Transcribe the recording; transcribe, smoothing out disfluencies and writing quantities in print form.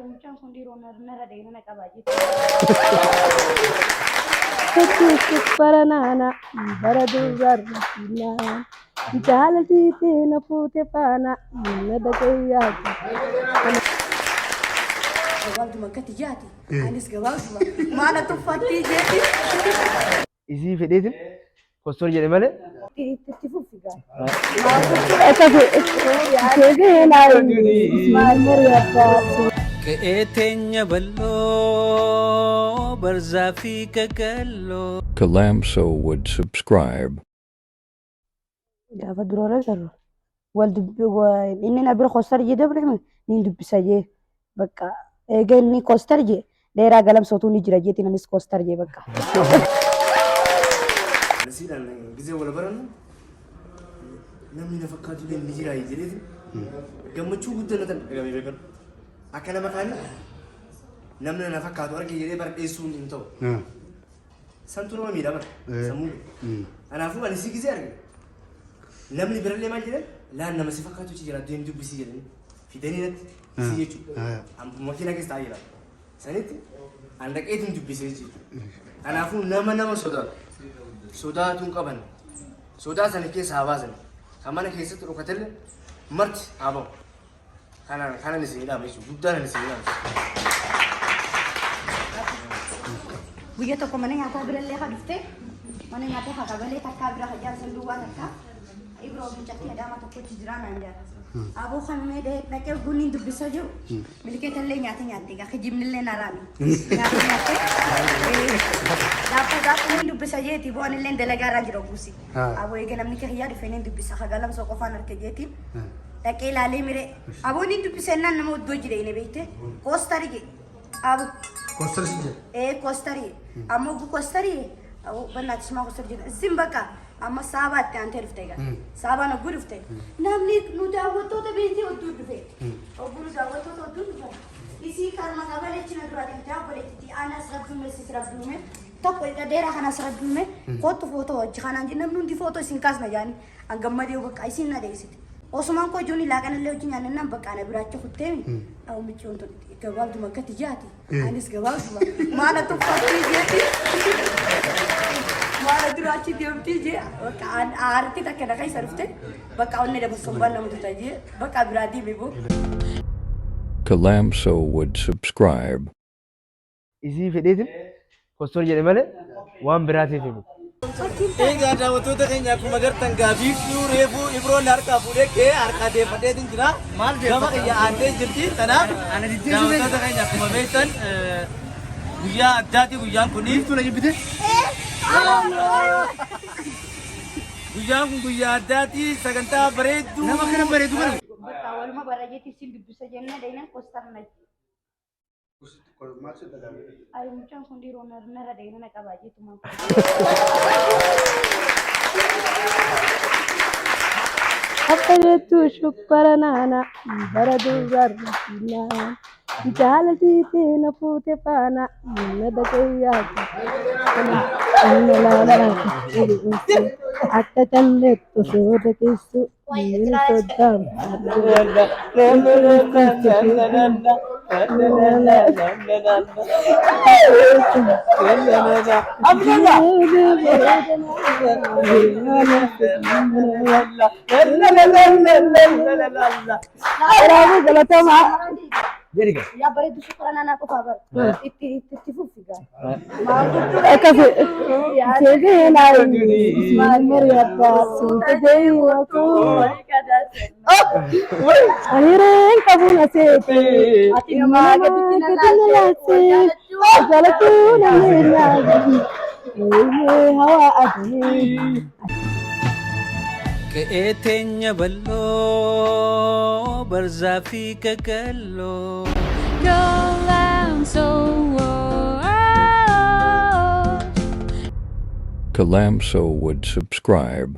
mucaan kun dhiiroo narra deemana qabaa Tokko baranana baradubarra filan jaalatiite na fuute faana na dhagayyaati. Gabaabduma akkati jaati anis gabaabduma maala tuffattii jeeti. Isii fedheetin postor jedhe malee. Itti fuffigaa. Akka fe'ee naayi maal mari'ataa. Keetenya ballo barzafi kakallo. Calamso would subscribe. Gaafa duroora garuu inni na bira kostar jedhe bira ni dubbisa jee bakka eega inni kostar jee dheeraa galamsootuu ni jira jeetiin anis kostar jee bakka. Siidhaan gisee wal barannu namni na fakkaatu illee ni jira jedheetiin gammachuu guddaa natan dhagamee beekan. Akka nama kaanii namni na fakkaatu arge jedhee bardheessuun hin ta'u. Santu nama miidhama sammuu. Kanaafuu ani si gisee arge. Namni birallee maal jedhan laan nama si fakkaatu jira deem dubbisii jedhanii fidanii natti si jechuudha. Makiinaa keessa taa'ee jira. Sanitti an dhaqeetiin dubbisee jechuudha. Kanaafuu nama sodaatu. Sodaatuun qaban. Sodaa sana keessa haa baasan. Kan mana keessatti dhokatellee marti haa ba'u. Kanan isin hidhaama jechuudha. Guddaan isin hidhaama. Guyyaa tokko mana nyaataa birallee haa dhuftee mana nyaataa haa qabalee takkaa bira haa jaarsan duwwaa takkaa. Ibroo bincatti adama tokkochi jira naan jaara. Aboo kan mee dhaqee bunni dubbisa jiru. Milikeeta illee nyaate gaa kijibni illee naraami. Nyaate. Gaafa inni dubbisa jeeti bu'aan illee dalagaa irra jira guusi. Aboo eega namni kiyyaa dhufee inni dubbisa hagalam soo qofaan harka jeetiin. Dhaqee ilaalee mire. Aboo inni dubbisa innaan nama oddoo jira inni beekte. Koostari jee. Aboo. Koostari si jee? Koostari. Ammoo koostari. Aboo bannaati simaa koostari jira. Isin bakka. Amma saabaatti aan ta'e dhuftee gara. Saabaan ogguu dhuftee. Namni nu daawwattoota beektii odduu dhufee. Ogguu nu daawwattoota odduu dhufee. Isii karma qabaleechina duraatiin daawwaleetti aanas rabduume sis rabduume. Tokko dheeraa kanas rabduume. Kootu footoo hojii kanaan jenna namni hundi footoo isin kaasna jaani. An gammadee bakka isin na deessite. Osumaan koo ijoon ilaa kanallee hojii nyaannaan bakka ana biraacha kutteemi. Awwa michi wantoota gabaabduma akkati jaati. Anis gabaabduma maala tuffattii jeeti. Maala duraachi deemtii jee bakka aartii takka dhaqaa isa dhufte bakka onnee dabarsuun waan namatti tajee bakka biraa deeme boo. Calamso would subscribe. Isii fedheetin postor jedhe malee waan biraatiif himu. Egaa daawwattoota keenya akkuma agartan gaafiif reefuu Ibroon harkaa fuudhee kee harkaa deeffateetiin jira. Gama kiyya aantee jirti. Kanaaf daawwattoota keenya akkuma beektan guyyaa addaati guyyaan kun. Guyyaan kun guyyaa addaati sagantaa bareedduu. Nama kana bareedu kana. Bakka waluma barreejeetti isin dubbisa jennee deeman kostarna. Ay mucaan kun dhiiroo narra deemana qabaa jeetuma. Akka jettu shukkara naana baradubarra filan jaalatiite na fuute faana na dhagayyaati. Akka calleettu sooda keessu ni soddaamu. Ya bareedu shukura naannaa qofaa bara. Itti fuffigaa. Akka fe'ee naayi maal mari'ataa suuta deemaa. Anireen qabu na seete. Ati namaa gadi na laase. Jalatu na leenyaa. Hawa adii. Keetenya ballo barzafi kakallo. Calamso would subscribe.